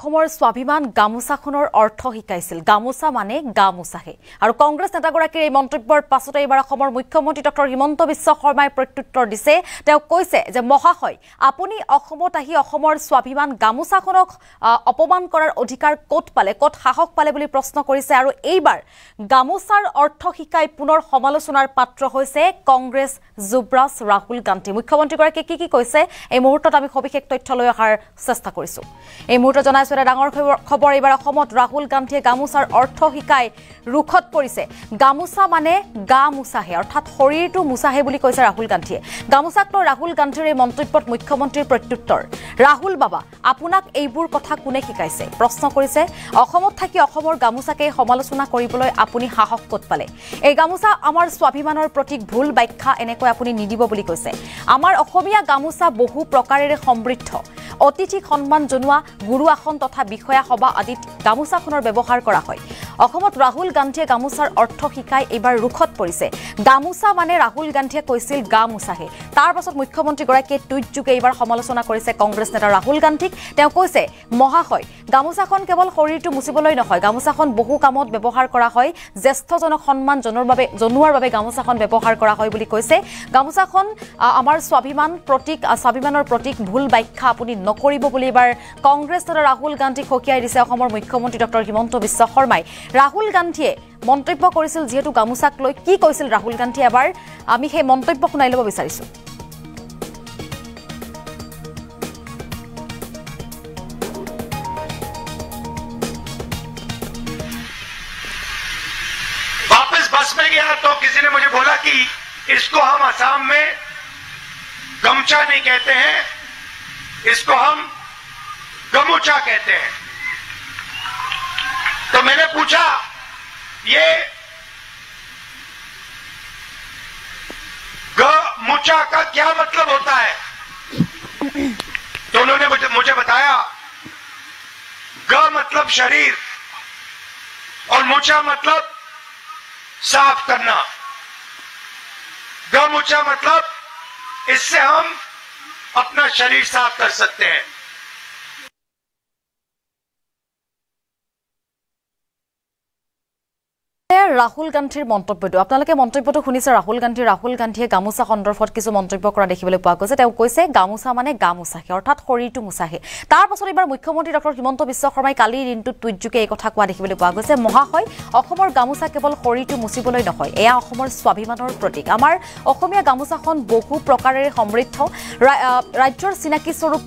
অসমৰ স্বাভিমান গামোচাখনৰ অৰ্থ শিকাইছিল গামোচা মানে গামোচাহে আৰু কংগ্ৰেছ নেতাগৰাকীৰ এই মন্তব্যৰ পাছতে এবাৰ অসমৰ মুখ্যমন্ত্ৰী ডক্টৰ হিমন্ত বিশ্ব শৰ্মাই প্ৰত্যুত্তৰ দিছে তেওঁ কৈছে যে মহাশয় আপুনি অসমত আহি অসমৰ স্বাভিমান গামোচাখনক অপমান কৰাৰ অধিকাৰ ক'ত পালে ক'ত সাহস পালে বুলি প্ৰশ্ন কৰিছে আৰু এইবাৰ গামোচাৰ অৰ্থ শিকাই পুনৰ সমালোচনাৰ পাত্ৰ হৈছে কংগ্ৰেছ যুৱৰাজ ৰাহুল গান্ধী মুখ্যমন্ত্ৰীগৰাকীয়ে কি কৈছে এই মুহূৰ্তত আমি সবিশেষ তথ্য লৈ অহাৰ চেষ্টা কৰিছো এই মুহূৰ্তত জনাইছো এটা ডাঙৰ খবৰ এইবাৰ অসমত ৰাহুল গান্ধীয়ে গামোচাৰ অৰ্থ শিকাই ৰুখত পৰিছে গামোচা মানে গামোচাহে অৰ্থাৎ শৰীৰটো মুছাহে বুলি কৈছে ৰাহুল গান্ধীয়ে গামোচাক লৈ ৰাহুল গান্ধীৰ এই মন্তব্যত মুখ্যমন্ত্ৰীৰ প্ৰত্যুত্তৰ ৰাহুল বাবা আপোনাক এইবোৰ কথা কোনে শিকাইছে প্ৰশ্ন কৰিছে অসমত থাকি অসমৰ গামোচাকে সমালোচনা কৰিবলৈ আপুনি সাহস ক'ত পালে এই গামোচা আমাৰ স্বাভিমানৰ প্ৰতীক ভুল ব্যাখ্যা এনেকৈ আপুনি নিদিব বুলি কৈছে আমাৰ অসমীয়া গামোচা বহু প্ৰকাৰেৰে সমৃদ্ধ অতিথিক সন্মান জনোৱা গুৰু আসন তথা বিষয়া সভা আদিত গামোচাখনৰ ব্যৱহাৰ কৰা হয় অসমত ৰাহুল গান্ধীয়ে গামোচাৰ অৰ্থ শিকাই এবাৰ ৰুখত পৰিছে গামোচা মানে ৰাহুল গান্ধীয়ে কৈছিল গামোচাহে তাৰ পাছত মুখ্যমন্ত্ৰীগৰাকীয়ে টুইট যোগে এবাৰ সমালোচনা কৰিছে কংগ্ৰেছ নেতা ৰাহুল গান্ধীক তেওঁ কৈছে মহাশয় গামোচাখন কেৱল শৰীৰটো মুছিবলৈ নহয় গামোচাখন বহু কামত ব্যৱহাৰ কৰা হয় জ্যেষ্ঠজনক সন্মান জনোৱাৰ বাবে গামোচাখন ব্যৱহাৰ কৰা হয় বুলি কৈছে গামোচাখন আমাৰ স্বাভিমানৰ প্ৰতীক ভুল ব্যাখ্যা আপুনি নকৰিব বুলি এবাৰ কংগ্ৰেছ নেতা ৰাহুল গান্ধীক সকীয়াই দিছে অসমৰ মুখ্যমন্ত্ৰী ডক্টৰ হিমন্ত বিশ্ব শৰ্মাই ৰাহুল গান্ধীয়ে মন্তব্য কৰিছিল যেহেতু গামোচাক লৈ কি কৈছিল ৰাহুল গান্ধীয়ে এবাৰ আমি সেই মন্তব্য শুনাই ল'ব বিচাৰিছো वापस बस में गया तो किसी ने मुझे बोला कि इसको हम असम में गमछा नहीं कहते हैं इसको हम गमूचा कहते हैं तो मैंने पूछा ये गमूचा का क्या मतलब होता है तो उन्होंने मुझे बताया ग मतलब शरीर और मूचा मतलब साफ करना गमूचा मतलब इससे हम अपना शरीर साफ कर सकते हैं ৰাহুল গান্ধীৰ মন্তব্যটো আপোনালোকে মন্তব্যটো শুনিছে ৰাহুল গান্ধীয়ে গামোচা সন্দৰ্ভত কিছু মন্তব্য কৰা দেখিবলৈ পোৱা গৈছে তেওঁ কৈছে গামোচা মানে গামোচাহে অৰ্থাৎ শৰীৰটো মুছাহে তাৰ পাছত এবাৰ মুখ্যমন্ত্ৰী ডক্টৰ হিমন্ত বিশ্ব শৰ্মাই কালি দিনটো টুইট যোগে এই কথা কোৱা দেখিবলৈ পোৱা গৈছে মহাশয় অসমৰ গামোচা কেৱল শৰীৰটো মুছিবলৈ নহয় এয়া অসমৰ স্বাভিমানৰ প্ৰতীক আমাৰ অসমীয়া গামোচাখন বহু প্ৰকাৰেৰে সমৃদ্ধ ৰাজ্যৰ চিনাকি স্বৰূপ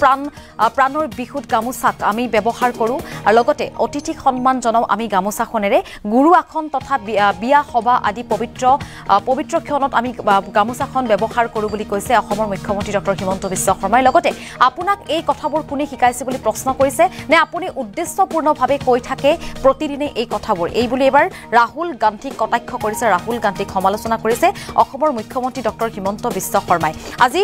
প্ৰাণৰ বিহুত গামোচাক আমি ব্যৱহাৰ কৰোঁ আৰু লগতে অতিথিক সন্মান জনাও আমি গামোচাখনেৰে গুৰু আসন তথা বিয়া সভা আদি পবিত্ৰ ক্ষণত আমি গামোচাখন ব্যৱহাৰ কৰোঁ বুলি কৈছে অসমৰ মুখ্যমন্ত্ৰী ডক্টৰ হিমন্ত বিশ্ব শৰ্মাই লগতে আপোনাক এই কথাবোৰ কোনে শিকাইছে বুলি প্ৰশ্ন কৰিছে নে আপুনি উদ্দেশ্যপূৰ্ণভাৱে কৈ থাকে প্ৰতিদিনে এই কথাবোৰ এই বুলি এবাৰ ৰাহুল গান্ধীক কটাক্ষ কৰিছে ৰাহুল গান্ধীক সমালোচনা কৰিছে অসমৰ মুখ্যমন্ত্ৰী ডক্টৰ হিমন্ত বিশ্ব শৰ্মাই আজি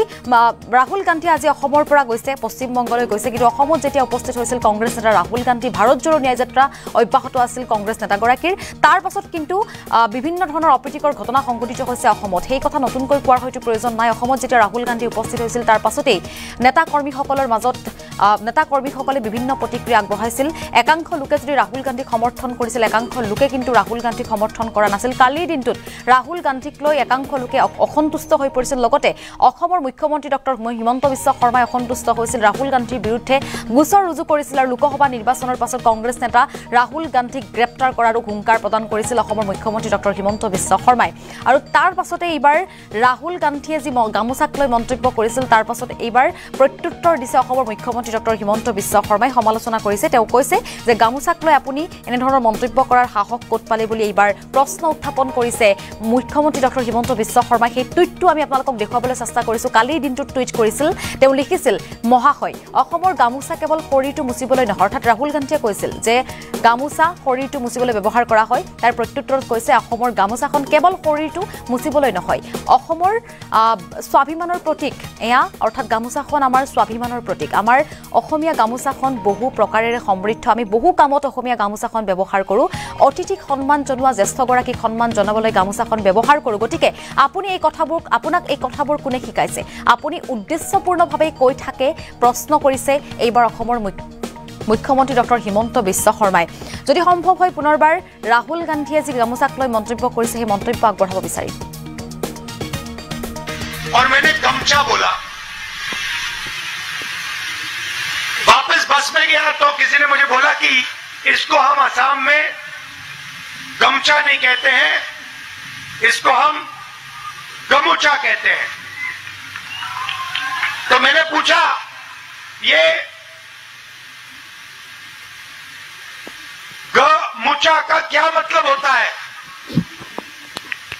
ৰাহুল গান্ধী আজি অসমৰ পৰা গৈছে পশ্চিম বংগলৈ গৈছে কিন্তু অসমত যেতিয়া উপস্থিত হৈছিল কংগ্ৰেছ নেতা ৰাহুল গান্ধী ভাৰত জোড়ো ন্যায় যাত্ৰা অব্যাহত আছিল কংগ্ৰেছ নেতাগৰাকীৰ তাৰ পাছত কিন্তু বিভিন্ন ধৰণৰ অপ্ৰীতিকৰ ঘটনা সংঘটিত হৈছে অসমত সেই কথা নতুনকৈ কোৱাৰ হয়তো প্ৰয়োজন নাই অসমত যেতিয়া ৰাহুল গান্ধী উপস্থিত হৈছিল তাৰ পাছতেই নেতা কৰ্মীসকলে বিভিন্ন প্ৰতিক্ৰিয়া আগবঢ়াইছিল একাংশ লোকে যদি ৰাহুল গান্ধীক সমৰ্থন কৰিছিল একাংশ লোকে কিন্তু ৰাহুল গান্ধীক সমৰ্থন কৰা নাছিল কালিৰ দিনটোত ৰাহুল গান্ধীক লৈ একাংশ লোকে অসন্তুষ্ট হৈ পৰিছিল লগতে অসমৰ মুখ্যমন্ত্ৰী ডক্টৰ হিমন্ত বিশ্ব শৰ্মাই অসন্তুষ্ট হৈছিল ৰাহুল গান্ধীৰ বিৰুদ্ধে গোচৰ ৰুজু কৰিছিল আৰু লোকসভা নিৰ্বাচনৰ পাছত কংগ্ৰেছ নেতা ৰাহুল গান্ধীক গ্ৰেপ্তাৰ কৰাৰো হুংকাৰ প্ৰদান কৰিছিল অসমৰ মুখ্যমন্ত্ৰী ডক্টৰ হিমন্ত বিশ্ব শৰ্মাই আৰু তাৰ পাছতে এইবাৰ ৰাহুল গান্ধীয়ে যি গামোচাক লৈ মন্তব্য কৰিছিল তাৰ পাছত এইবাৰ প্ৰত্যুত্তৰ দিছে অসমৰ মুখ্যমন্ত্ৰী ডক্টৰ হিমন্ত বিশ্ব শৰ্মাই সমালোচনা কৰিছে তেওঁ কৈছে যে গামোচাক লৈ আপুনি এনে ধৰণৰ মন্তব্য কৰাৰ সাহস ক'ত পালে বুলি এইবাৰ প্ৰশ্ন উত্থাপন কৰিছে মুখ্যমন্ত্ৰী ডক্টৰ হিমন্ত বিশ্ব শৰ্মাই সেই টুইটটো আমি আপোনালোকক দেখুৱাবলৈ চেষ্টা কৰিছো কালিৰ দিনটোত টুইট কৰিছিল তেওঁ লিখিছিল মহাশয় অসমৰ গামোচা কেৱল শৰীৰটো মুছিবলৈ নহয় অৰ্থাৎ ৰাহুল গান্ধীয়ে কৈছিল যে গামোচা শৰীৰটো মুছিবলৈ ব্যৱহাৰ কৰা হয় তাৰ প্ৰত্যুত্তৰত কৈছে অসমৰ গামোচাখন কেৱল শৰীৰটো মুছিবলৈ নহয় অসমৰ স্বাভিমানৰ প্ৰতীক এয়া অৰ্থাৎ গামোচাখন আমাৰ স্বাভিমানৰ প্ৰতীক আমাৰ অসমীয়া গামোচাখন বহু প্ৰকাৰেৰে সমৃদ্ধ আমি বহু কামত অসমীয়া গামোচাখন ব্যৱহাৰ কৰোঁ অতিথিক সন্মান জনোৱা জ্যেষ্ঠগৰাকীক সন্মান জনাবলৈ গামোচাখন ব্যৱহাৰ কৰোঁ গতিকে আপোনাক এই কথাবোৰ কোনে শিকাইছে আপুনি উদ্দেশ্যপূৰ্ণভাৱে কৈ থাকে প্ৰশ্ন কৰিছে এইবাৰ অসমৰ মুখ্যমন্ত্ৰী ডক্টৰ হিমন্ত বিশ্ব শৰ্মাই যদি সম্ভৱ হয় পুনৰবাৰ ৰাহুল গান্ধীয়ে যি গামোচাক লৈ মন্তব্য কৰিছে সেই মন্তব্য আগবঢ়াব বিচাৰি और मैंने गमछा बोला वापस बस में गया तो किसी ने मुझे बोला कि इसको हम असम में गमछा नहीं कहते हैं इसको हम गमूचा कहते हैं तो मैंने पूछा ये गमूचा का क्या मतलब होता है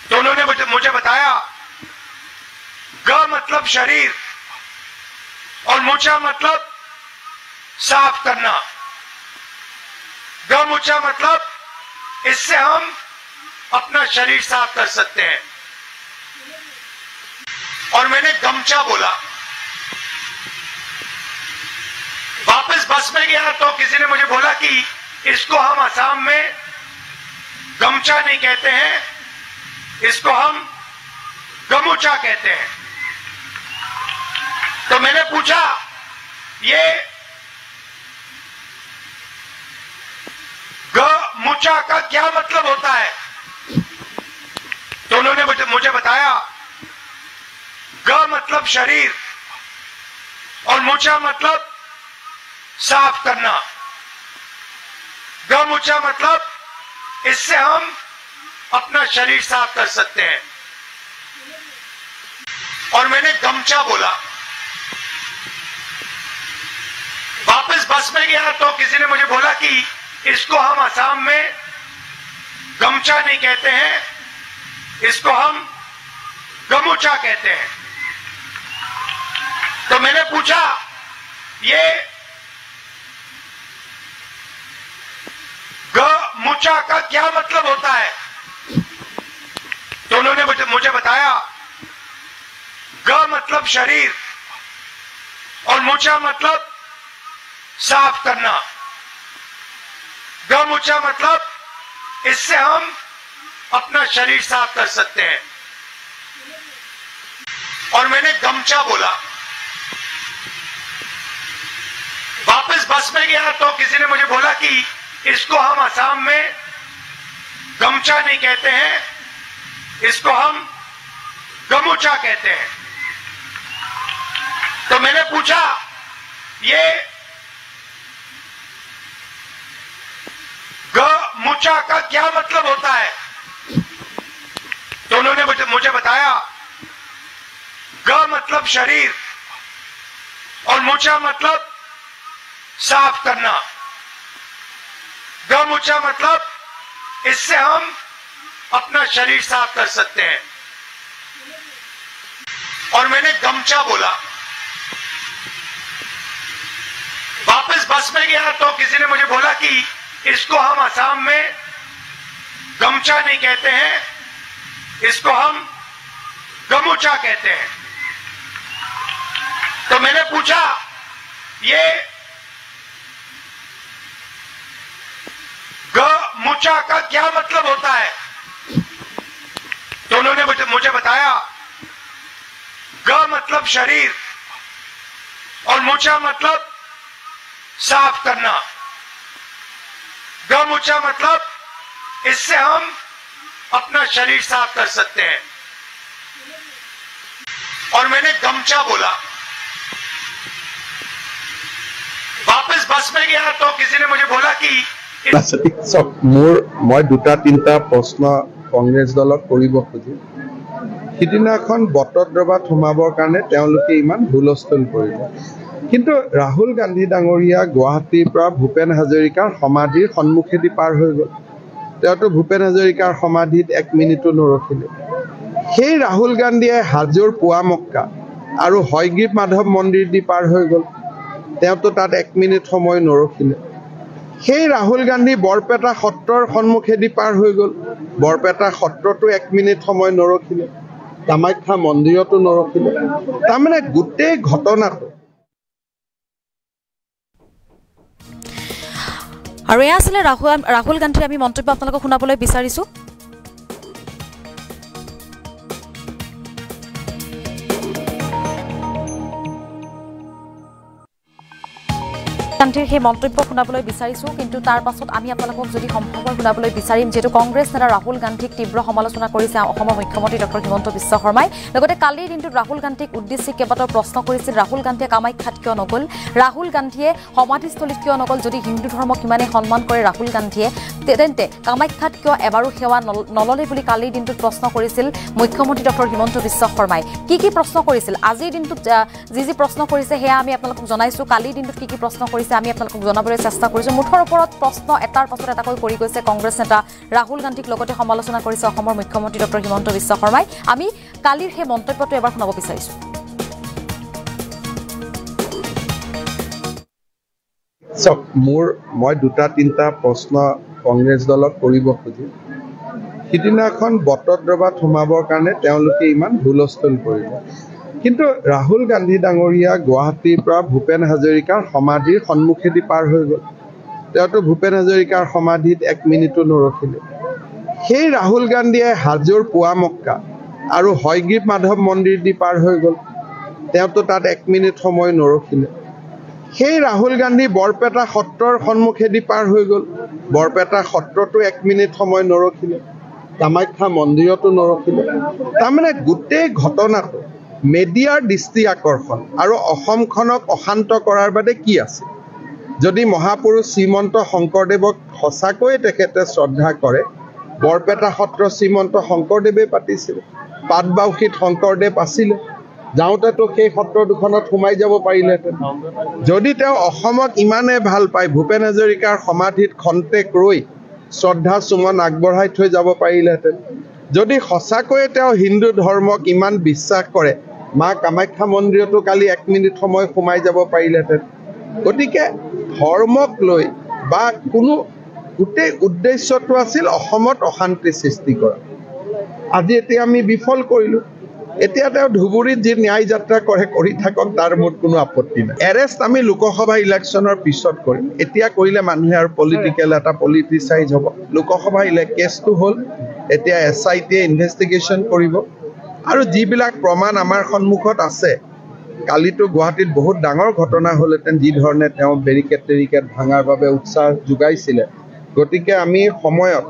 तो उन्होंने मुझे बताया ग मतलब शरीर और मूचा मतलब साफ करना गमूचा मतलब इससे हम अपना शरीर साफ कर सकते हैं और मैंने गमछा बोला वापस बस में गया तो किसी ने मुझे बोला कि इसको हम असम में गमछा नहीं कहते हैं इसको हम गमूचा कहते हैं तो मैंने पूछा ये गमूचा का क्या मतलब होता है तो उन्होंने मुझे बताया ग मतलब शरीर और मूचा मतलब साफ करना गमूचा मतलब इससे हम अपना शरीर साफ कर सकते हैं और मैंने गमछा बोला वापस बस में गया तो किसी ने मुझे बोला कि इसको हम असम में गमछा नहीं कहते हैं इसको हम गमूचा कहते हैं तो मैंने पूछा ये गमूचा का क्या मतलब होता है तो उन्होंने मुझे बताया ग मतलब शरीर और मूचा मतलब साफ करना गमूचा मतलब इससे हम अपना शरीर साफ कर सकते हैं और मैंने गमछा बोला वापस बस में गया तो किसी ने मुझे बोला कि इसको हम असम में गमछा नहीं कहते हैं इसको हम गमूचा कहते हैं तो मैंने पूछा ये गमूचा का क्या मतलब होता है तो उन्होंने मुझे बताया ग मतलब शरीर और मूचा मतलब साफ करना गमूचा मतलब इससे हम अपना शरीर साफ कर सकते हैं और मैंने गमछा बोला वापस बस में गया तो किसी ने मुझे बोला कि इसको हम असम में गमछा नहीं कहते हैं इसको हम गमूचा कहते हैं तो मैंने पूछा ये गमूचा का क्या मतलब होता है तो उन्होंने मुझे बताया ग मतलब शरीर और मूचा मतलब साफ करना गमूचा मतलब इससे हम अपना शरीर साफ कर सकते हैं और मैंने गमछा बोला वापस बस में गया तो किसी ने मुझे बोला कि मैं दुटा तीनटा प्रश्न कांग्रेस दलक करिब खुजो सिदिनाखन बटर दबात सोमाबर कारणे तेओलोके इमान हुलस्थुल करिले किन्तु राहुल गांधी डांगरिया गुवाहाटीर পৰা भूपेन हाजरिकार समाधिर सन्मुखेदि पार হৈ গল तेओतो भूपेन हाजरिकार समाधित 1 मिनिटो नरखिले সেই राहुल गांधीये हाजोर पुआमक्का আৰু হয়গ্ৰীব माधव मंदिर दि पार হৈ গল तेओतो तात 1 मिनिट समय नरखिले সেই राहुल गांधी बरपेटा सत्तर सन्मुखेदि पार হৈ গল बरपेटा सत्तरটো 1 मिनिट समय नरखिले कामाख्या मंदिरतो नरखिले तारमाने गोटे घटनाটো আৰু এয়া আছিলে ৰাহুল গান্ধীৰ আমি মন্তব্য আপোনালোকক শুনাবলৈ বিচাৰিছো গান্ধীৰ সেই মন্তব্য শুনাবলৈ বিচাৰিছোঁ, কিন্তু তাৰ পাছত আমি আপোনালোকক যদি সম্ভৱ শুনাবলৈ বিচাৰিম, যিহেতু কংগ্ৰেছ নেতা ৰাহুল গান্ধীক তীব্ৰ সমালোচনা কৰিছে অসমৰ মুখ্যমন্ত্ৰী ডক্টৰ হিমন্ত বিশ্ব শৰ্মাই। লগতে কালিৰ দিনটোত ৰাহুল গান্ধীক উদ্দেশ্যি কেইবাটাও প্ৰশ্ন কৰিছিল। ৰাহুল গান্ধীয়ে কামাখ্যাত কিয় নগ'ল, ৰাহুল গান্ধীয়ে সমাধিস্থলীত কিয় নগ'ল, যদি হিন্দু ধৰ্মক ইমানেই সন্মান কৰে ৰাহুল গান্ধীয়ে, তেন্তে কামাখ্যাত কিয় এবাৰো সেৱা নললে বুলি কালিৰ দিনটোত প্ৰশ্ন কৰিছিল মুখ্যমন্ত্ৰী ডক্টৰ হিমন্ত বিশ্ব শৰ্মাই। কি প্ৰশ্ন কৰিছিল আজিৰ দিনটোত, যি প্ৰশ্ন কৰিছে সেয়া আমি আপোনালোকক জনাইছোঁ। কালিৰ দিনটোত কি প্ৰশ্ন কৰিছে আমি আপোনালোকক জনাবলৈ চেষ্টা কৰিছোঁ। মুঠৰ ওপৰত প্ৰশ্ন এটাৰ পাছত এটাকৈ কৰি গৈছে কংগ্ৰেছ নেতা ৰাহুল গান্ধীক, লগতে সমালোচনা কৰিছে অসমৰ মুখ্যমন্ত্ৰী ডক্টৰ হিমন্ত বিশ্ব শৰ্মাই। আমি কালিৰ সেই মন্তব্যটো এবাৰ শুনাব বিচাৰিছোঁ। মই দুটা তিনিটা প্ৰশ্ন কংগ্ৰেছ দলক কৰিব খুজিম। সিদিনাখন বটদ্ৰৱাত সোমাবৰ কাৰণে তেওঁলোকে ইমান হুলস্থুল কৰিলে, কিন্তু ৰাহুল গান্ধী ডাঙৰীয়া গুৱাহাটীৰ পৰা ভূপেন হাজৰিকাৰ সমাধিৰ সন্মুখেদি পাৰ হৈ গ'ল। তেওঁতো ভূপেন হাজৰিকাৰ সমাধিত 1 মিনিটো নৰখিলে। সেই ৰাহুল গান্ধীয়ে হাজোৰ পুৱামক্কা আৰু হয়গ্ৰীৱ মাধৱ মন্দিৰ দি পাৰ হৈ গ'ল। তেওঁতো তাত 1 মিনিট সময় নৰখিলে। সেই ৰাহুল গান্ধী বৰপেটা সত্ৰৰ সন্মুখেদি পাৰ হৈ গ'ল। বৰপেটা সত্ৰতো 1 মিনিট সময় নৰখিলে। কামাখ্যা মন্দিৰতো নৰখিলে। তাৰমানে গোটেই ঘটনাটো মেডিয়াৰ দৃষ্টি আকৰ্ষণ আৰু অসমখনক অশান্ত কৰাৰ বাদে কি আছে? যদি মহাপুৰুষ শ্ৰীমন্ত শংকৰদেৱক সঁচাকৈয়ে তেখেতে শ্ৰদ্ধা কৰে, বৰপেটা সত্ৰ শ্ৰীমন্ত শংকৰদেৱে পাতিছিলে, পাটবাউসীত শংকৰদেৱ আছিলে, যাওঁতেতো সেই সত্ৰ দুখনত সোমাই যাব পাৰিলেহেঁতেন। যদি তেওঁ অসমক ইমানে ভাল পায়, ভূপেন হাজৰিকাৰ সমাধিত খন্তেক ৰৈ শ্ৰদ্ধা সুমন আগবঢ়াই থৈ যাব পাৰিলেহেঁতেন। যদি সঁচাকৈয়ে তেওঁ হিন্দু ধৰ্মক ইমান বিশ্বাস কৰে, মা কামাখ্যা মন্দিৰতো কালি 1 মিনিট সময় সোমাই যাব পাৰিলেহেঁতেন। গতিকে ধৰ্মক লৈ বা কোনো গোটেই উদ্দেশ্যটো আছিল অসমত অশান্তি সৃষ্টি কৰা। আজি এতিয়া আমি বিফল কৰিলোঁ। এতিয়া তেওঁ ধুবুৰীত যি ন্যায় যাত্ৰা কৰে কৰি থাকক, তাৰ মোৰ কোনো আপত্তি নাই। এৰেষ্ট আমি লোকসভা ইলেকশ্যনৰ পিছত কৰিম। এতিয়া কৰিলে মানুহে আৰু এটা পলিটিচাইজ হ'ব। লোকসভা কেছটো হ'ল, এতিয়া SIT ইনভেষ্টিগেশ্যন কৰিব আৰু যিবিলাক প্ৰমাণ আমাৰ সন্মুখত আছে। কালিতো গুৱাহাটীত বহুত ডাঙৰ ঘটনা হ'লহেঁতেন, যি ধৰণে তেওঁ বেৰিকেড ভাঙাৰ বাবে উৎসাহ যোগাইছিলে। গতিকে আমি সময়ত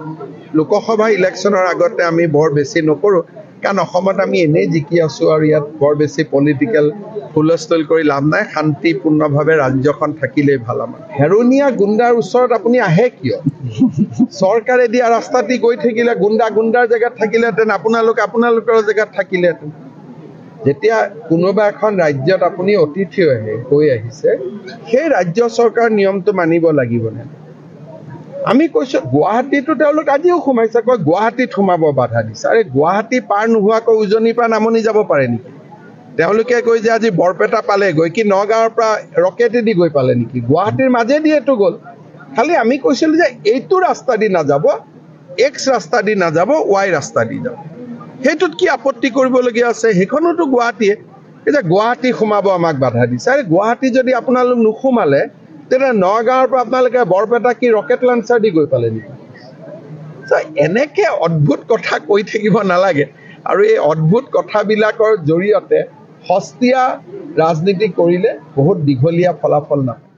লোকসভা ইলেকশ্যনৰ আগতে আমি বৰ বেছি নকৰোঁ, কাৰণ অসমত আমি এনেই জিকি আছোঁ আৰু ইয়াত বৰ বেছি পলিটিকেল হুলস্থুল কৰি লাভ নাই। শান্তিপূৰ্ণভাৱে ৰাজ্যখন থাকিলেই ভাল। আমাৰ হেৰুনীয়া গুণ্ডাৰ ওচৰত আপুনি আহে কিয়? চৰকাৰে দিয়া ৰাস্তাটি গৈ থাকিলে গুণ্ডাৰ জেগাত থাকিলেহেঁতেন, আপোনালোকৰ জেগাত থাকিলেহেঁতেন। যেতিয়া কোনোবা এখন ৰাজ্যত আপুনি অতিথি হৈ আহিছে, সেই ৰাজ্য চৰকাৰ নিয়মটো মানিব লাগিবনে? আমি কৈছোঁ গুৱাহাটীতো তেওঁলোক আজিও সোমাইছে, কয় গুৱাহাটীত সোমাব বাধা দিছে। আৰে গুৱাহাটী পাৰ নোহোৱাকৈ উজনিৰ পৰা নামনি যাব পাৰে নেকি? তেওঁলোকে কৈ যে আজি বৰপেটা পালেগৈ, কি নগাঁৱৰ পৰা ৰকেটেদি গৈ পালে নেকি? গুৱাহাটীৰ মাজেদিয়েতো গ'ল। খালি আমি কৈছিলোঁ যে এইটো ৰাস্তা দি নাযাব, X ৰাস্তা দি নাযাব, Y ৰাস্তা দি যাব। সেইটোত কি আপত্তি কৰিবলগীয়া আছে? সেইখনোতো গুৱাহাটীয়ে। এতিয়া গুৱাহাটী সোমাব আমাক বাধা দিছে। আৰে গুৱাহাটী যদি আপোনালোক নোসোমালে, তেতিয়া নগাঁৱৰ পৰা আপোনালোকে বৰপেটা কি ৰকেট লঞ্চাৰ দি গৈ পালে নেকি? এনেকে অদ্ভুত কথা কৈ থাকিব নালাগে। আৰু এই অদ্ভুত কথাবিলাকৰ জৰিয়তে সস্তীয়া ৰাজনীতি কৰিলে বহুত দীঘলীয়া ফলাফল নাপায়।